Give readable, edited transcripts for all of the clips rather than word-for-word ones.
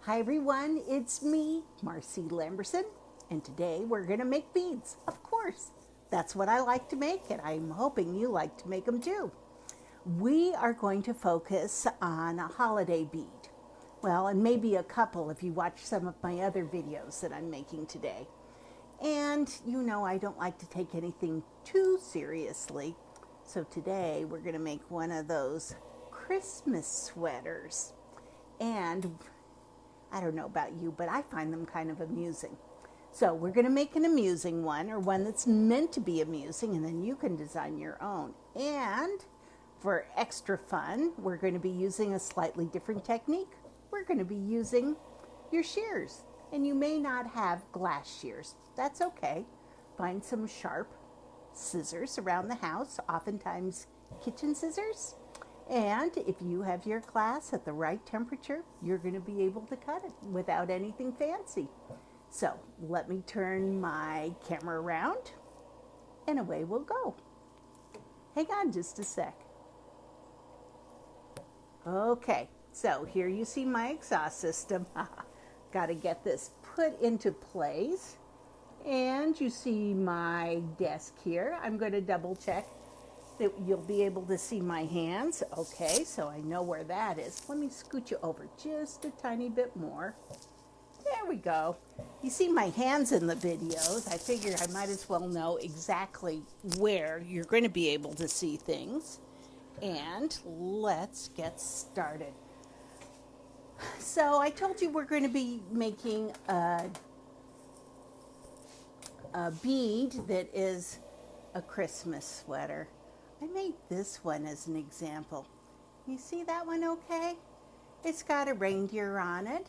Hi everyone, it's me, Marcy Lamberson, and today we're going to make beads, of course. That's what I like to make, and I'm hoping you like to make them too. We are going to focus on a holiday bead. Well, and maybe a couple if you watch some of my other videos that I'm making today. And you know I don't like to take anything too seriously, so today we're going to make one of those Christmas sweaters. And I don't know about you, but I find them kind of amusing. So we're going to make an amusing one, or one that's meant to be amusing, and then you can design your own. And for extra fun, we're going to be using a slightly different technique. We're going to be using your shears. And you may not have glass shears. That's okay. Find some sharp scissors around the house, oftentimes kitchen scissors. And if you have your glass at the right temperature, you're going to be able to cut it without anything fancy. So let me turn my camera around and away we'll go. Hang on just a sec. Okay, so here you see my exhaust system. Got to get this put into place. And you see my desk here. I'm going to double check that you'll be able to see my hands. Okay, so I know where that is. Let me scoot you over just a tiny bit more. There we go. You see my hands in the videos. I figure I might as well know exactly where you're going to be able to see things. And let's get started. So I told you we're going to be making a bead that is a Christmas sweater. I made this one as an example. You see that one okay? It's got a reindeer on it.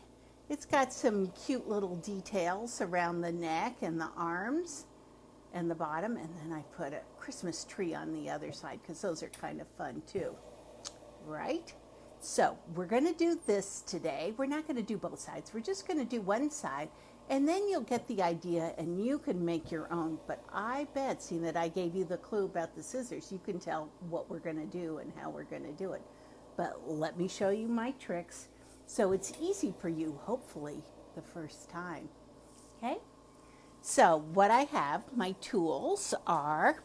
It's got some cute little details around the neck and the arms and the bottom. And then I put a Christmas tree on the other side because those are kind of fun too. Right? So we're going to do this today. We're not going to do both sides. We're just going to do one side. And then you'll get the idea and you can make your own. But I bet, seeing that I gave you the clue about the scissors, you can tell what we're going to do and how we're going to do it. But let me show you my tricks so it's easy for you, hopefully, the first time. Okay? So what I have, my tools are,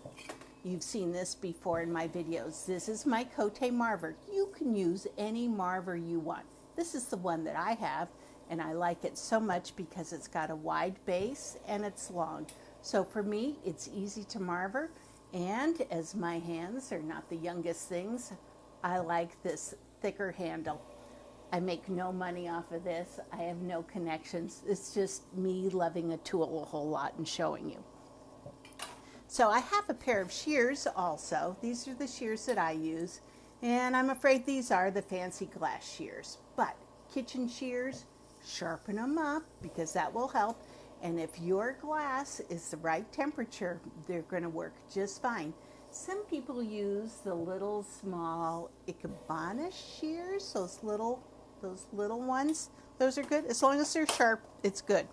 you've seen this before in my videos. This is my Cote Marver. You can use any Marver you want. This is the one that I have. And I like it so much because it's got a wide base and it's long. So for me, it's easy to marver. And as my hands are not the youngest things, I like this thicker handle. I make no money off of this. I have no connections. It's just me loving a tool a whole lot and showing you. So I have a pair of shears also. These are the shears that I use. And I'm afraid these are the fancy glass shears. But kitchen shears, sharpen them up because that will help. And if your glass is the right temperature, they're going to work just fine. Some people use the little small Ikebana shears, those little ones. Those are good. As long as they're sharp, it's good.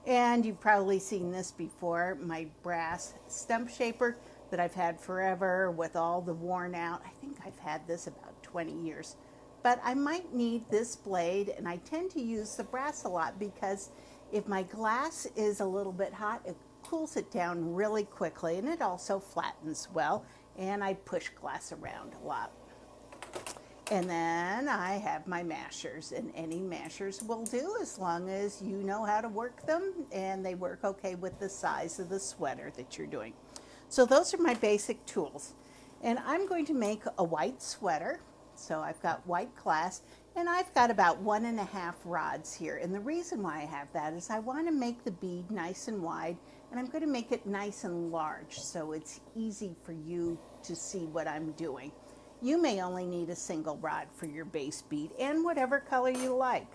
And you've probably seen this before, my brass stump shaper that I've had forever with all the worn out. I think I've had this about 20 years. But I might need this blade, and I tend to use the brass a lot because if my glass is a little bit hot, it cools it down really quickly, and it also flattens well, and I push glass around a lot. And then I have my mashers, and any mashers will do as long as you know how to work them, and they work okay with the size of the sweater that you're doing. So those are my basic tools. And I'm going to make a white sweater. So I've got white glass, and I've got about 1.5 rods here. And the reason why I have that is I want to make the bead nice and wide, and I'm going to make it nice and large so it's easy for you to see what I'm doing. You may only need a single rod for your base bead, and whatever color you like.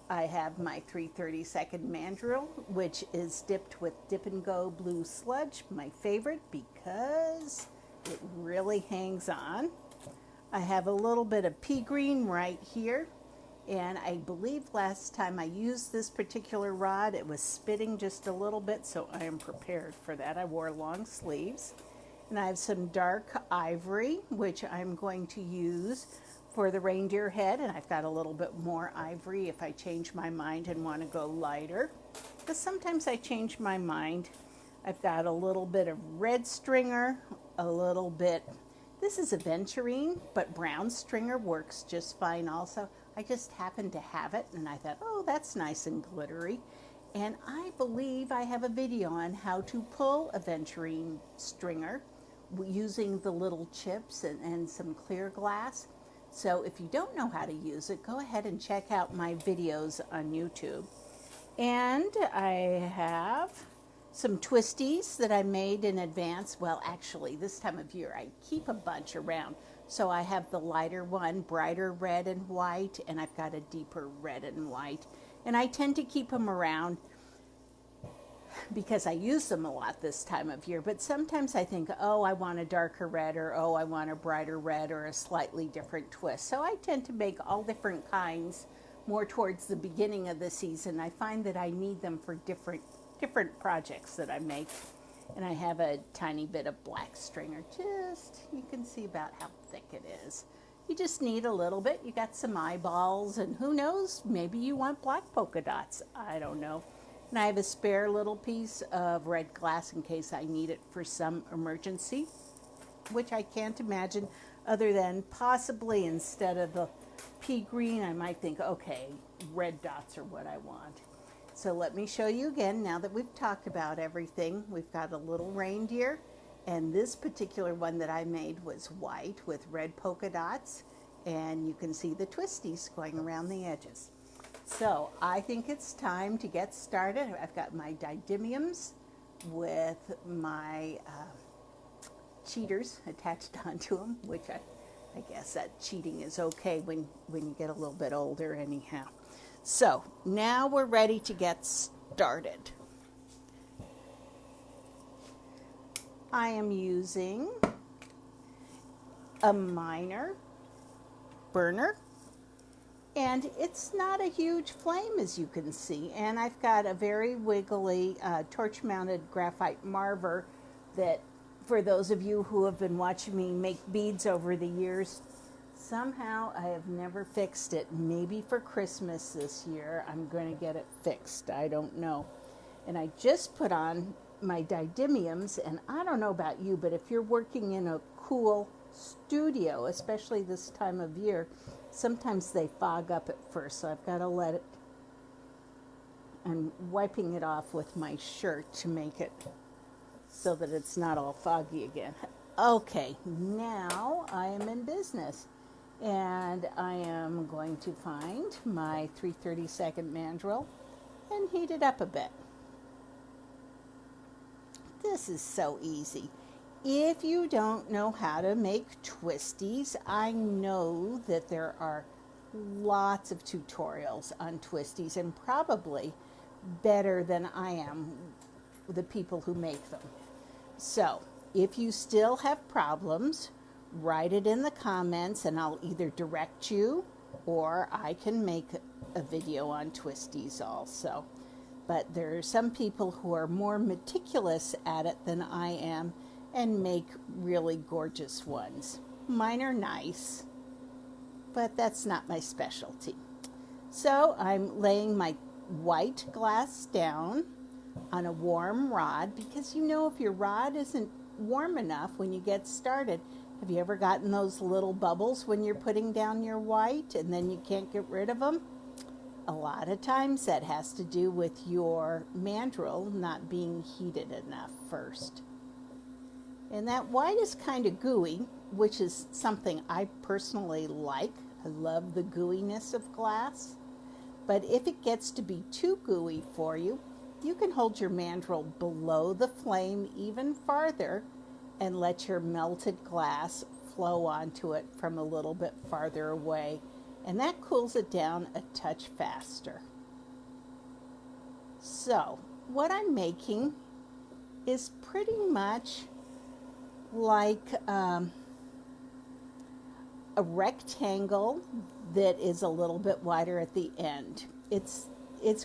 I have my 3/32 mandrel, which is dipped with Dip and Go Blue Sludge, my favorite because it really hangs on. I have a little bit of pea green right here, and I believe last time I used this particular rod, it was spitting just a little bit, so I am prepared for that. I wore long sleeves. And I have some dark ivory, which I'm going to use for the reindeer head, and I've got a little bit more ivory if I change my mind and want to go lighter, because sometimes I change my mind. I've got a little bit of red stringer, a little bit, this is aventurine, but brown stringer works just fine also. I just happened to have it, and I thought, oh, that's nice and glittery. And I believe I have a video on how to pull aventurine stringer using the little chips and some clear glass. So if you don't know how to use it, go ahead and check out my videos on YouTube. And I have some twisties that I made in advance. Well, actually, this time of year, I keep a bunch around. So I have the lighter one, brighter red and white, and I've got a deeper red and white. And I tend to keep them around because I use them a lot this time of year. But sometimes I think, oh, I want a darker red, or oh, I want a brighter red, or a slightly different twist. So I tend to make all different kinds more towards the beginning of the season. I find that I need them for different projects that I make. And I have a tiny bit of black stringer. Just, you can see about how thick it is. You just need a little bit. You got some eyeballs, and who knows, maybe you want black polka dots. I don't know. And I have a spare little piece of red glass in case I need it for some emergency, which I can't imagine other than possibly instead of the pea green, I might think, okay, red dots are what I want. So let me show you again, now that we've talked about everything. We've got a little reindeer, and this particular one that I made was white with red polka dots, and you can see the twisties going around the edges. So I think it's time to get started. I've got my didymiums with my cheaters attached onto them, which I guess that cheating is okay when you get a little bit older anyhow. So now we're ready to get started. I am using a minor burner, and it's not a huge flame, as you can see. And I've got a very wiggly torch-mounted graphite marver that, for those of you who have been watching me make beads over the years, somehow I have never fixed it. Maybe for Christmas this year I'm going to get it fixed. I don't know. And I just put on my didymiums, and I don't know about you, but if you're working in a cool studio, especially this time of year, sometimes they fog up at first, so I've got to let it, I'm wiping it off with my shirt to make it so that it's not all foggy again. Okay, now I am in business, and I am going to find my 3/32 mandrel and heat it up a bit. This is so easy. If you don't know how to make twisties, I know that there are lots of tutorials on twisties, and probably better than I am the people who make them. So if you still have problems, write it in the comments and I'll either direct you or I can make a video on twisties also. But there are some people who are more meticulous at it than I am and make really gorgeous ones. Mine are nice, but that's not my specialty. So I'm laying my white glass down on a warm rod, because you know, if your rod isn't warm enough when you get started, have you ever gotten those little bubbles when you're putting down your white and then you can't get rid of them? A lot of times that has to do with your mandrel not being heated enough first. And that white is kind of gooey, which is something I personally like. I love the gooiness of glass. But if it gets to be too gooey for you, you can hold your mandrel below the flame even farther and let your melted glass flow onto it from a little bit farther away. And that cools it down a touch faster. So what I'm making is pretty much like a rectangle that is a little bit wider at the end. It's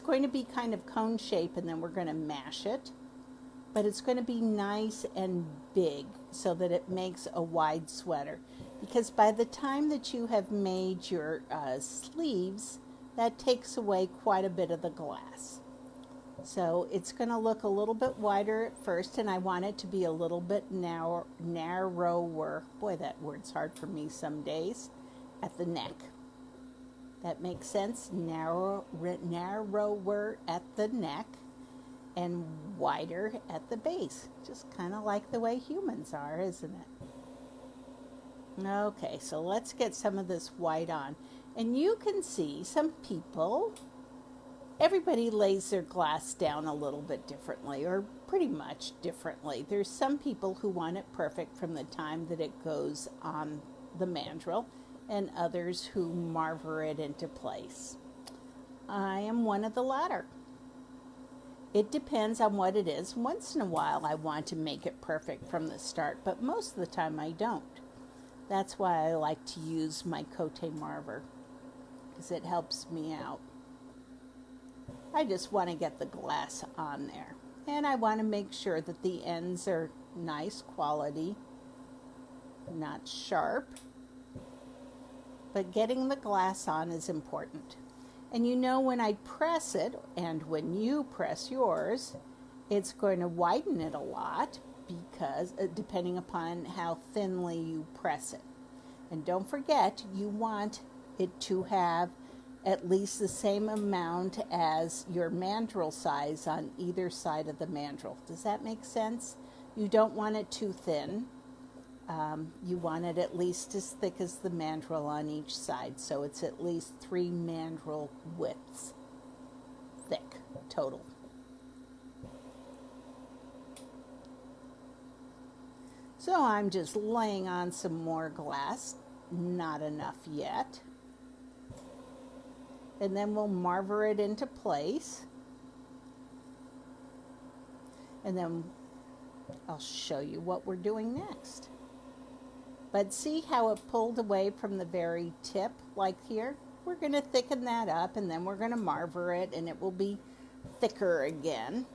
going to be kind of cone shape, and then we're going to mash it. But it's going to be nice and big so that it makes a wide sweater. because by the time that you have made your sleeves, that takes away quite a bit of the glass. So it's going to look a little bit wider at first, and I want it to be a little bit narrower. Boy, that word's hard for me some days. At the neck. That makes sense? Narrower at the neck and wider at the base. Just kind of like the way humans are, isn't it? Okay, so let's get some of this white on. And you can see some people, everybody lays their glass down a little bit differently, or pretty much differently. There's some people who want it perfect from the time that it goes on the mandrel, and others who marver it into place. I am one of the latter. It depends on what it is. Once in a while I want to make it perfect from the start, but most of the time I don't. That's why I like to use my Cote Marver, because it helps me out. I just want to get the glass on there. And I want to make sure that the ends are nice quality, not sharp. But getting the glass on is important. And you know, when I press it, and when you press yours, it's going to widen it a lot, because depending upon how thinly you press it. And don't forget, you want it to have at least the same amount as your mandrel size on either side of the mandrel. Does that make sense? You don't want it too thin. You want it at least as thick as the mandrel on each side, so it's at least 3 mandrel widths thick total. So I'm just laying on some more glass, not enough yet. And then we'll marver it into place. And then I'll show you what we're doing next. But see how it pulled away from the very tip, like here? We're going to thicken that up, and then we're going to marver it, and it will be thicker again.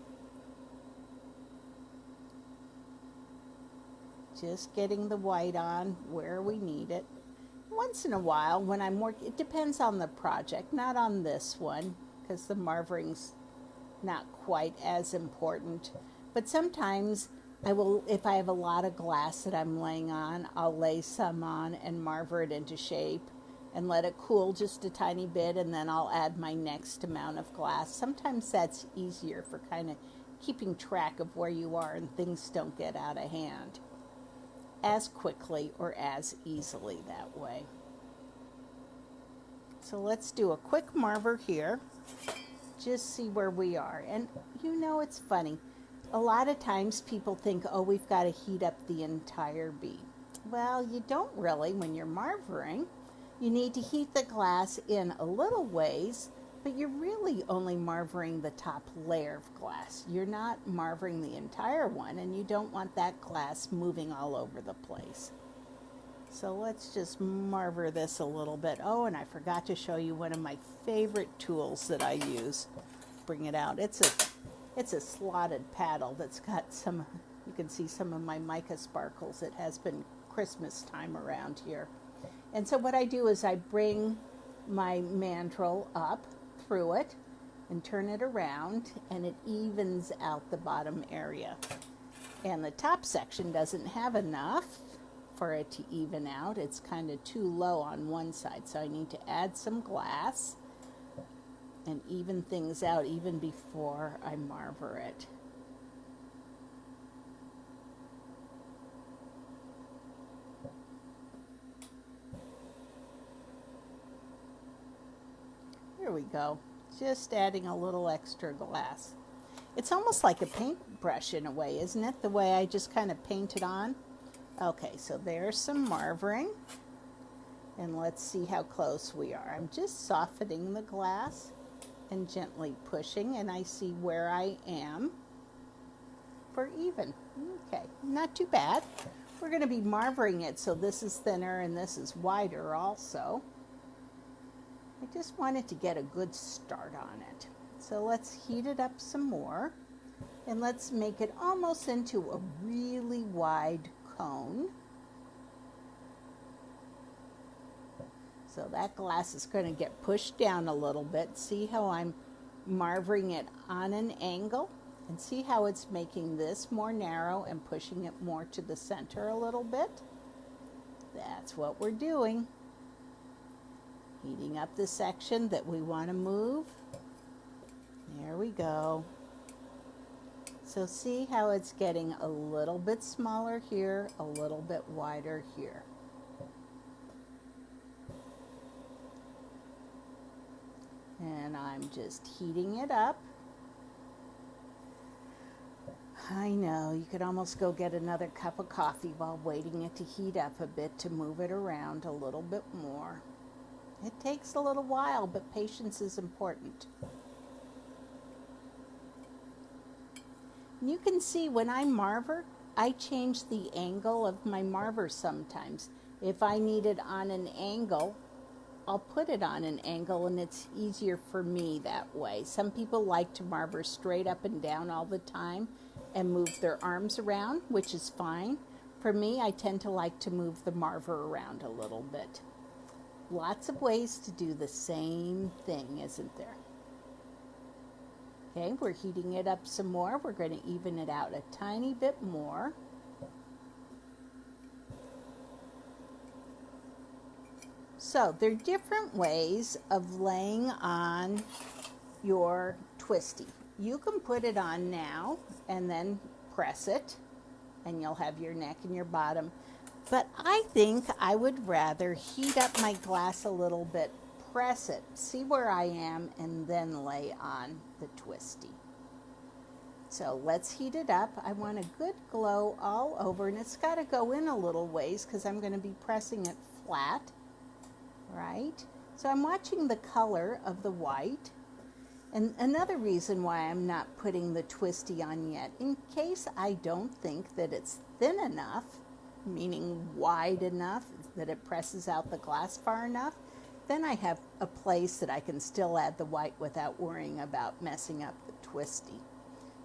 Just getting the white on where we need it. Once in a while, when I'm working, it depends on the project, not on this one, because the marvering's not quite as important. But sometimes I will, if I have a lot of glass that I'm laying on, I'll lay some on and marver it into shape and let it cool just a tiny bit, and then I'll add my next amount of glass. Sometimes that's easier for kind of keeping track of where you are and things don't get out of hand as quickly or as easily that way. So let's do a quick marver here. Just see where we are. And you know, it's funny. A lot of times people think, oh, we've got to heat up the entire bead. Well, you don't really when you're marvering. You need to heat the glass in a little ways, but you're really only marvering the top layer of glass. You're not marvering the entire one, and you don't want that glass moving all over the place. So let's just marver this a little bit. Oh, and I forgot to show you one of my favorite tools that I use. Bring it out. It's a slotted paddle that's got some, you can see some of my mica sparkles. It has been Christmas time around here. And so what I do is I bring my mandrel up through it and turn it around, and it evens out the bottom area. And the top section doesn't have enough for it to even out. It's kind of too low on one side, so I need to add some glass and even things out even before I marver it. Here we go. Just adding a little extra glass. It's almost like a paintbrush in a way, isn't it? The way I just kind of paint it on. Okay, so there's some marvering. And let's see how close we are. I'm just softening the glass and gently pushing, and I see where I am for even. Okay, not too bad. We're going to be marvering it, so this is thinner and this is wider also. I just wanted to get a good start on it. So let's heat it up some more, and let's make it almost into a really wide cone. So that glass is going to get pushed down a little bit. See how I'm marvering it on an angle? And see how it's making this more narrow and pushing it more to the center a little bit? That's what we're doing. Heating up the section that we want to move. There we go. So see how it's getting a little bit smaller here, a little bit wider here. And I'm just heating it up. I know, you could almost go get another cup of coffee while waiting it to heat up a bit to move it around a little bit more. It takes a little while, but patience is important. You can see when I marver, I change the angle of my marver sometimes. If I need it on an angle, I'll put it on an angle, and it's easier for me that way. Some people like to marver straight up and down all the time and move their arms around, which is fine. For me, I tend to like to move the marver around a little bit. Lots of ways to do the same thing, isn't there? Okay, we're heating it up some more. We're going to even it out a tiny bit more. So there are different ways of laying on your twisty. You can put it on now and then press it, and you'll have your neck and your bottom. But I think I would rather heat up my glass a little bit, press it, see where I am, and then lay on the twisty. So let's heat it up. I want a good glow all over, and it's got to go in a little ways because I'm going to be pressing it flat, right? So I'm watching the color of the white. And another reason why I'm not putting the twisty on yet, in case I don't think that it's thin enough, meaning wide enough that it presses out the glass far enough, then I have a place that I can still add the white without worrying about messing up the twisty.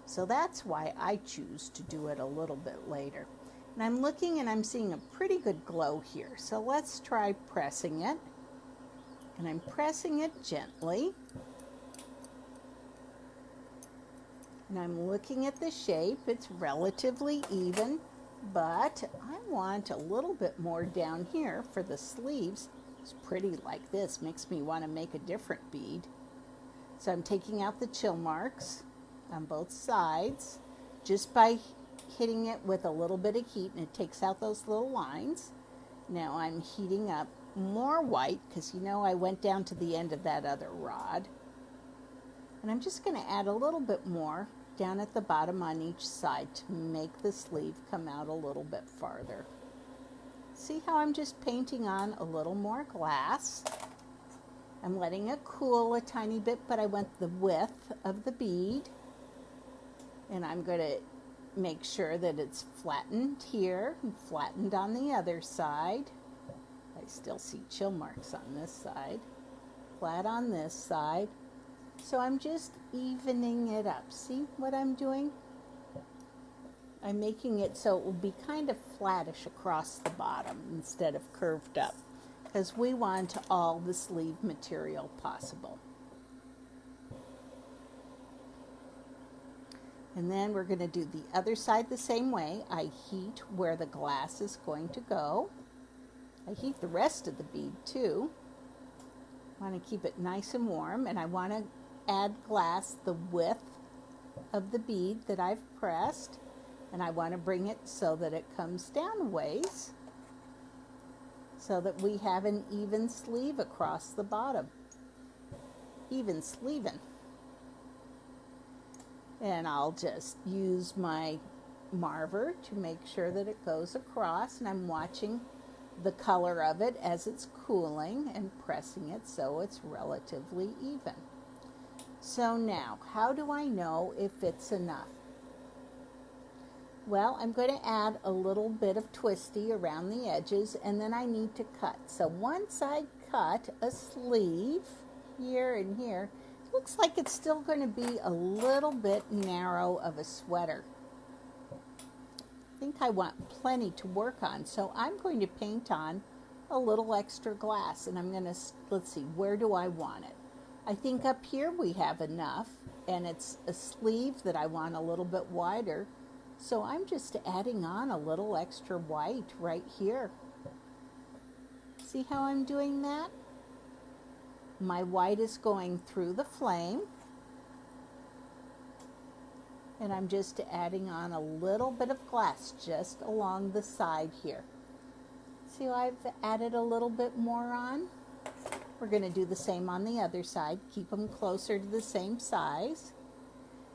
So that's why I choose to do it a little bit later. And I'm looking and I'm seeing a pretty good glow here. So let's try pressing it. And I'm pressing it gently. And I'm looking at the shape. It's relatively even, but I want a little bit more down here for the sleeves. It's pretty like this, makes me want to make a different bead. So I'm taking out the chill marks on both sides just by hitting it with a little bit of heat, and it takes out those little lines. Now I'm heating up more white because you know I went down to the end of that other rod. And I'm just going to add a little bit more down at the bottom on each side to make the sleeve come out a little bit farther. See how I'm just painting on a little more glass? I'm letting it cool a tiny bit, but I want the width of the bead. And I'm going to make sure that it's flattened here and flattened on the other side. I still see chill marks on this side. Flat on this side. So I'm just evening it up. See what I'm doing? I'm making it so it will be kind of flattish across the bottom instead of curved up, because we want all the sleeve material possible. And then we're going to do the other side the same way. I heat where the glass is going to go. I heat the rest of the bead too. I want to keep it nice and warm, and I want to add glass the width of the bead that I've pressed, and I want to bring it so that it comes down a ways so that we have an even sleeve across the bottom. Even sleeving. And I'll just use my marver to make sure that it goes across, and I'm watching the color of it as it's cooling and pressing it so it's relatively even. So now, how do I know if it's enough? Well, I'm going to add a little bit of twisty around the edges, and then I need to cut. So once I cut a sleeve here and here, it looks like it's still going to be a little bit narrow of a sweater. I think I want plenty to work on, so I'm going to paint on a little extra glass, and I'm gonna, let's see, where do I want it? I think up here we have enough, and it's a sleeve that I want a little bit wider. So I'm just adding on a little extra white right here. See how I'm doing that? My white is going through the flame, and I'm just adding on a little bit of glass just along the side here. See how I've added a little bit more on? We're going to do the same on the other side. Keep them closer to the same size.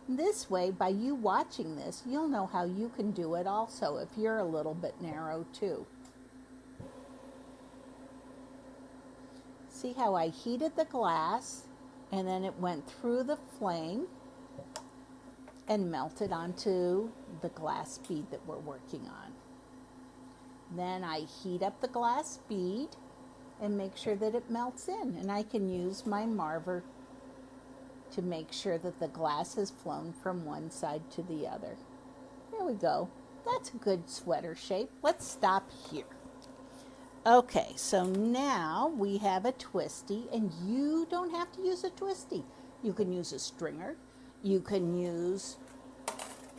This way, by you watching this, you'll know how you can do it also if you're a little bit narrow too. See how I heated the glass and then it went through the flame and melted onto the glass bead that we're working on. Then I heat up the glass bead and make sure that it melts in, and I can use my marver to make sure that the glass has flown from one side to the other. There we go. That's a good sweater shape. Let's stop here. Okay, so now we have a twisty, and you don't have to use a twisty. You can use a stringer. You can use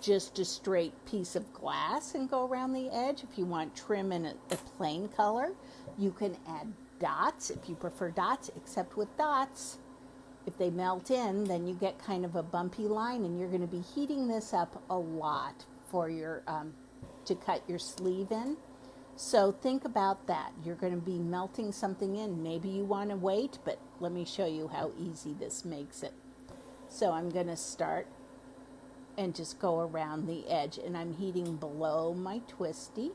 just a straight piece of glass and go around the edge. If you want trim in a plain color, you can add dots if you prefer dots, except with dots, if they melt in, then you get kind of a bumpy line, and you're going to be heating this up a lot for your to cut your sleeve in. So think about that. You're going to be melting something in. Maybe you want to wait, but let me show you how easy this makes it. So I'm going to start and just go around the edge, and I'm heating below my twisty.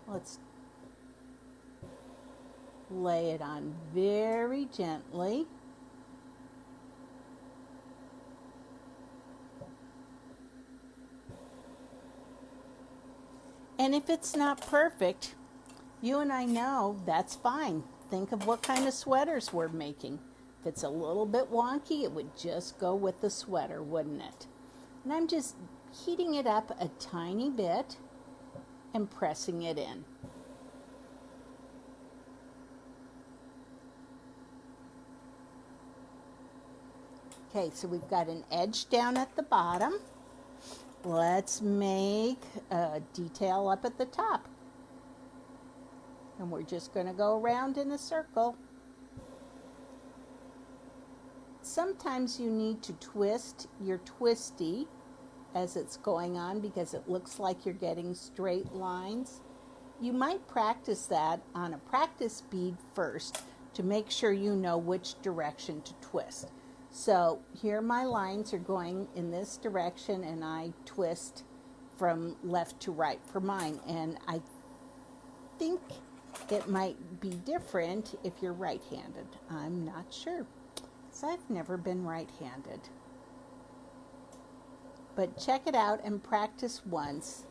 Let's lay it on very gently. And if it's not perfect, you and I know that's fine. Think of what kind of sweaters we're making. If it's a little bit wonky, it would just go with the sweater, wouldn't it? And I'm just heating it up a tiny bit and pressing it in. Okay, so we've got an edge down at the bottom. Let's make a detail up at the top. And we're just going to go around in a circle. Sometimes you need to twist your twisty as it's going on because it looks like you're getting straight lines. You might practice that on a practice bead first to make sure you know which direction to twist. So here my lines are going in this direction, and I twist from left to right for mine. And I think it might be different if you're right-handed. I'm not sure, because I've never been right-handed. But check it out and practice once.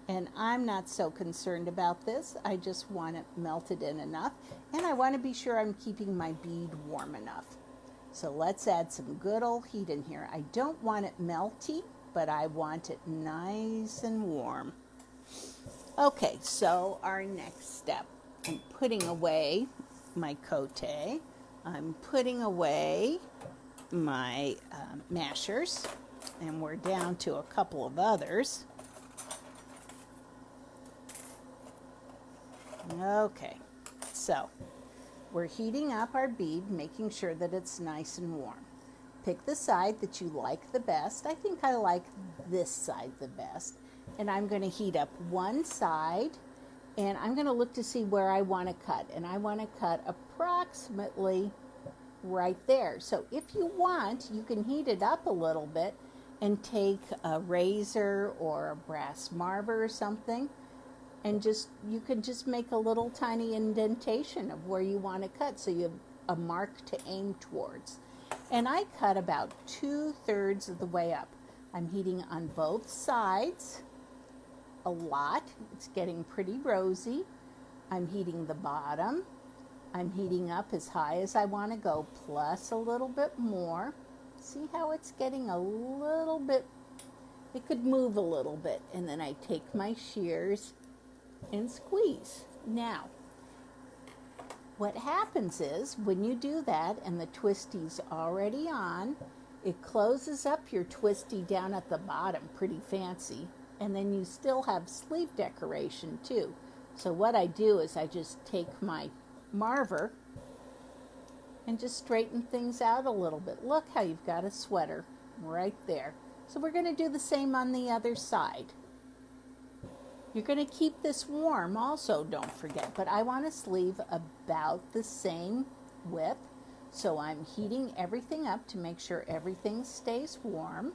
And I'm not so concerned about this. I just want it melted in enough. And I want to be sure I'm keeping my bead warm enough. So let's add some good old heat in here. I don't want it melty, but I want it nice and warm. Okay, so our next step. I'm putting away my cote. I'm putting away my mashers. And we're down to a couple of others. Okay, so we're heating up our bead, making sure that it's nice and warm. Pick the side that you like the best. I think I like this side the best. And I'm going to heat up one side, and I'm going to look to see where I want to cut. And I want to cut approximately right there. So if you want, you can heat it up a little bit and take a razor or a brass marver or something, and you can just make a little tiny indentation of where you want to cut so you have a mark to aim towards. And I cut about 2/3 of the way up. I'm heating on both sides a lot. It's getting pretty rosy. I'm heating the bottom. I'm heating up as high as I want to go, plus a little bit more. See how it's getting a little bit, it could move a little bit. And then I take my shears and squeeze. Now, what happens is when you do that and the twisty's already on, it closes up your twisty down at the bottom, pretty fancy, and then you still have sleeve decoration too. So what I do is I just take my marver and just straighten things out a little bit. Look how you've got a sweater right there. So we're going to do the same on the other side. You're going to keep this warm also, don't forget, but I want a sleeve about the same width. So I'm heating everything up to make sure everything stays warm.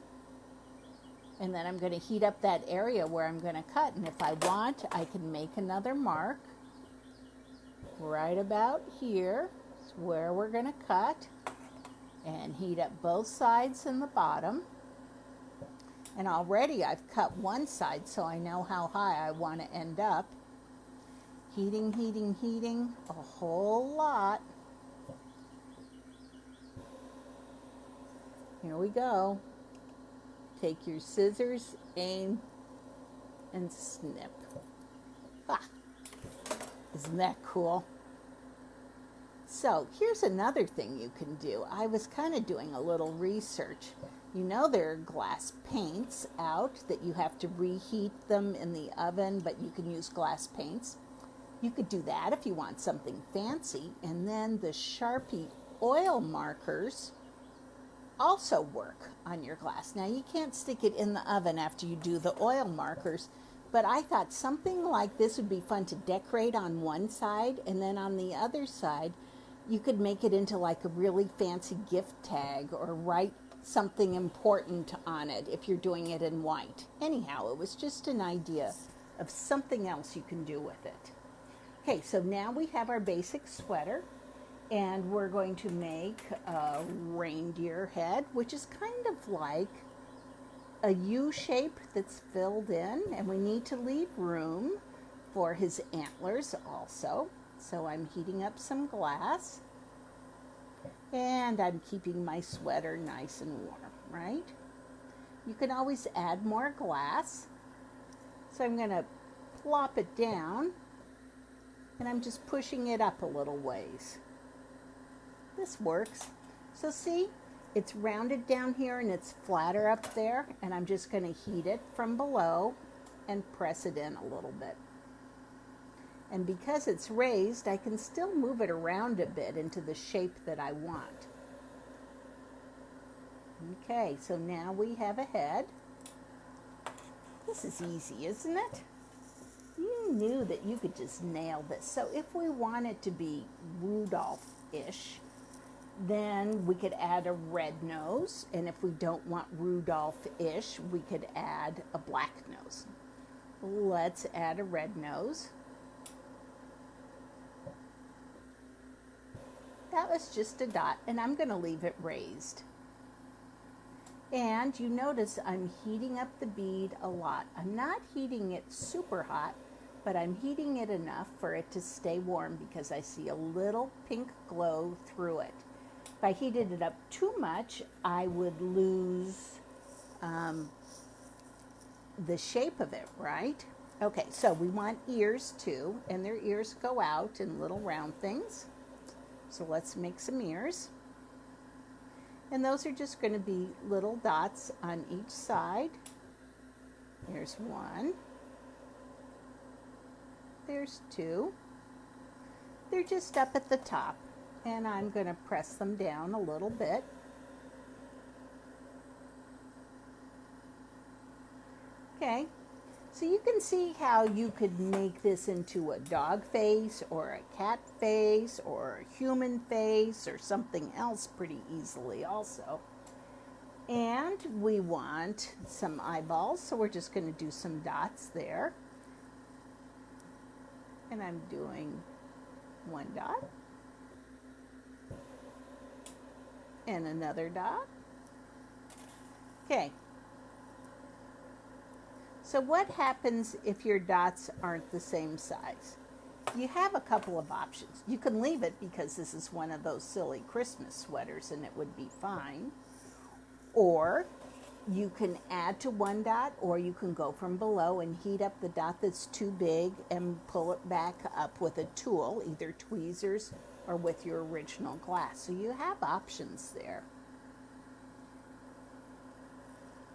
And then I'm going to heat up that area where I'm going to cut. And if I want, I can make another mark right about here. It's where we're going to cut. And heat up both sides and the bottom. And already I've cut one side, so I know how high I want to end up. Heating, heating, heating a whole lot. Here we go. Take your scissors, aim, and snip. Ah, isn't that cool? So here's another thing you can do. I was kind of doing a little research. You know there are glass paints out that you have to reheat them in the oven, but you can use glass paints. You could do that if you want something fancy. And then the Sharpie oil markers also work on your glass. Now you can't stick it in the oven after you do the oil markers, but I thought something like this would be fun to decorate on one side, and then on the other side you could make it into like a really fancy gift tag or write something important on it if you're doing it in white. Anyhow, it was just an idea of something else you can do with it. Okay, so now we have our basic sweater, and we're going to make a reindeer head, which is kind of like a U shape that's filled in, and we need to leave room for his antlers also. So I'm heating up some glass, and I'm keeping my sweater nice and warm, right? You can always add more glass. So I'm going to plop it down, and I'm just pushing it up a little ways. This works. So see, it's rounded down here and it's flatter up there, and I'm just going to heat it from below and press it in a little bit. And because it's raised, I can still move it around a bit into the shape that I want. Okay, so now we have a head. This is easy, isn't it? You knew that you could just nail this. So if we want it to be Rudolph-ish, then we could add a red nose. And if we don't want Rudolph-ish, we could add a black nose. Let's add a red nose. That was just a dot, and I'm going to leave it raised. And you notice I'm heating up the bead a lot. I'm not heating it super hot, but I'm heating it enough for it to stay warm because I see a little pink glow through it. If I heated it up too much, I would lose the shape of it, right? Okay, so we want ears too, and their ears go out in little round things. So let's make some ears. And those are just going to be little dots on each side. There's one. There's two. They're just up at the top, and I'm going to press them down a little bit. Okay. So you can see how you could make this into a dog face or a cat face or a human face or something else pretty easily also. And we want some eyeballs, so we're just going to do some dots there. And I'm doing one dot and another dot. Okay. So what happens if your dots aren't the same size? You have a couple of options. You can leave it because this is one of those silly Christmas sweaters and it would be fine. Or You can add to one dot, or you can go from below and heat up the dot that's too big and pull it back up with a tool, either tweezers or with your original glass. So you have options there.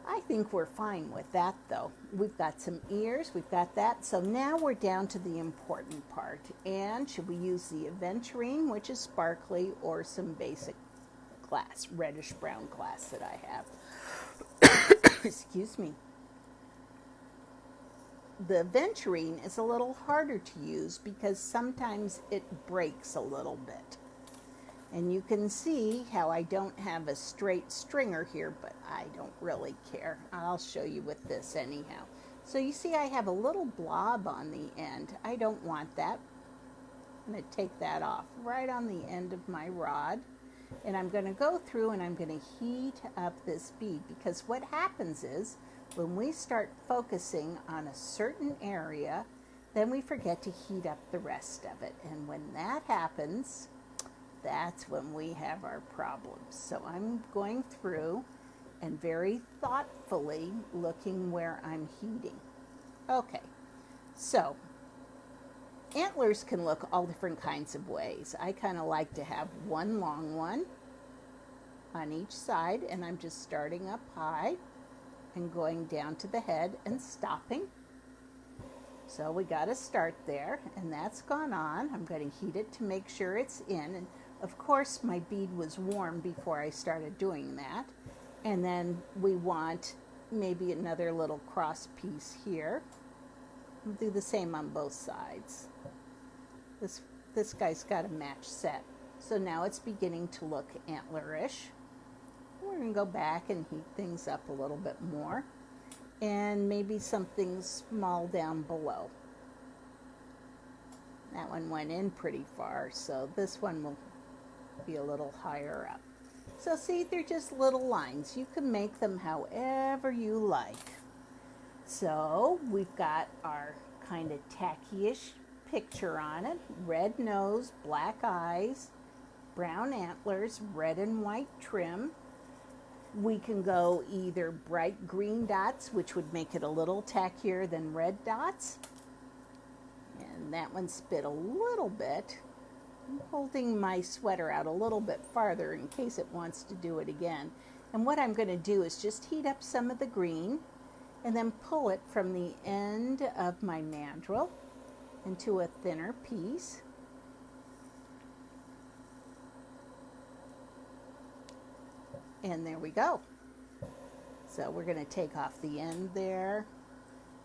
I think we're fine with that though. We've got some ears, we've got that. So now we're down to the important part. And should we use the aventurine, which is sparkly, or some basic glass, reddish brown glass that I have? Excuse me. The aventurine is a little harder to use because sometimes it breaks a little bit. And you can see how I don't have a straight stringer here, but I don't really care. I'll show you with this anyhow. So you see I have a little blob on the end. I don't want that. I'm going to take that off right on the end of my rod. And I'm going to go through and I'm going to heat up this bead, because what happens is when we start focusing on a certain area, then we forget to heat up the rest of it. And when that happens, that's when we have our problems. So I'm going through and very thoughtfully looking where I'm heating. Okay, so antlers can look all different kinds of ways. I kind of like to have one long one on each side, and I'm just starting up high and going down to the head and stopping. So we got to start there, and that's gone on. I'm going to heat it to make sure it's in, and of course my bead was warm before I started doing that. And then we want maybe another little cross piece here. We'll do the same on both sides. This guy's got a match set. So now it's beginning to look antlerish. We're going to go back and heat things up a little bit more. And maybe something small down below. That one went in pretty far, so this one will be a little higher up. So see, they're just little lines. You can make them however you like. So we've got our kind of tacky-ish picture on it. Red nose, black eyes, brown antlers, red and white trim. We can go either bright green dots, which would make it a little tackier than red dots. And that one spit a little bit. I'm holding my sweater out a little bit farther in case it wants to do it again. And what I'm going to do is just heat up some of the green and then pull it from the end of my mandrel into a thinner piece. And there we go. So we're going to take off the end there,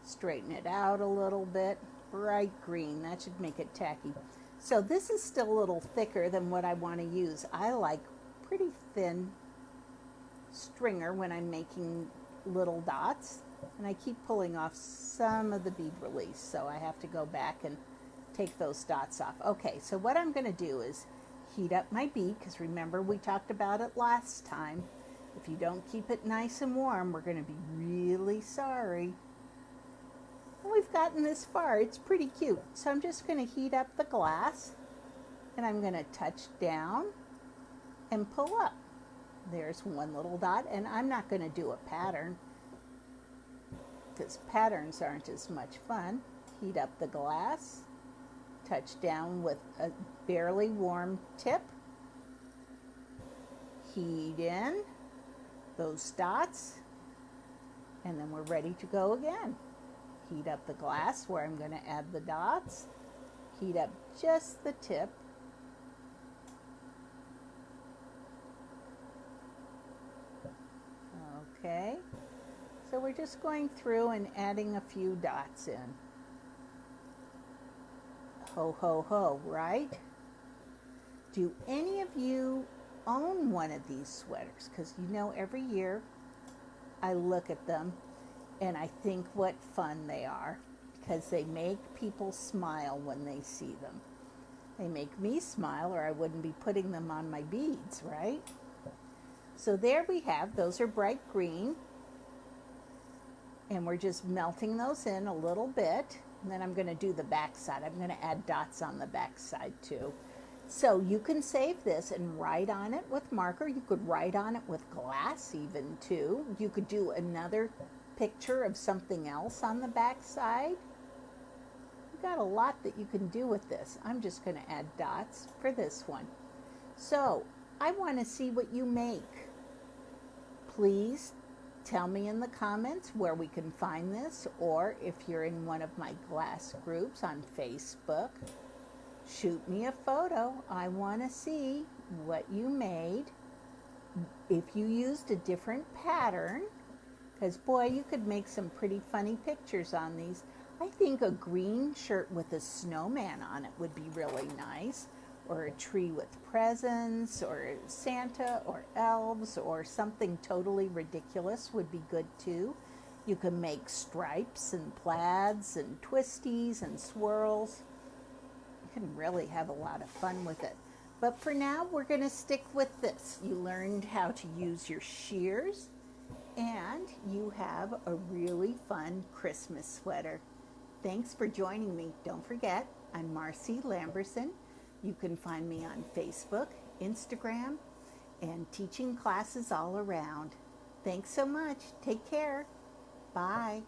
straighten it out a little bit. Bright green, that should make it tacky. So this is still a little thicker than what I want to use. I like pretty thin stringer when I'm making little dots. And I keep pulling off some of the bead release, so I have to go back and take those dots off. Okay, so what I'm going to do is heat up my bead, because remember we talked about it last time. If you don't keep it nice and warm, we're going to be really sorry. And we've gotten this far. It's pretty cute. So I'm just going to heat up the glass, and I'm going to touch down and pull up. There's one little dot, and I'm not going to do a pattern because patterns aren't as much fun. Heat up the glass, touch down with a barely warm tip, heat in those dots, and then we're ready to go again. Heat up the glass where I'm going to add the dots, heat up just the tip, okay. So we're just going through and adding a few dots in. Ho, ho, ho, right? Do any of you own one of these sweaters? Because you know, every year I look at them and I think what fun they are, because they make people smile when they see them. They make me smile, or I wouldn't be putting them on my beads, right? So there we have, those are bright green. And we're just melting those in a little bit. And then I'm going to do the back side. I'm going to add dots on the back side too. So you can save this and write on it with marker. You could write on it with glass even too. You could do another picture of something else on the back side. You've got a lot that you can do with this. I'm just going to add dots for this one. So I want to see what you make. Please tell me in the comments where we can find this, or if you're in one of my glass groups on Facebook, shoot me a photo. I want to see what you made. If you used a different pattern, because boy, you could make some pretty funny pictures on these. I think a green shirt with a snowman on it would be really nice, or a tree with presents, or Santa, or elves, or something totally ridiculous would be good too. You can make stripes and plaids and twisties and swirls. You can really have a lot of fun with it. But for now, we're going to stick with this. You learned how to use your shears, and you have a really fun Christmas sweater. Thanks for joining me. Don't forget, I'm Marcy Lamberson. You can find me on Facebook, Instagram, and teaching classes all around. Thanks so much. Take care. Bye.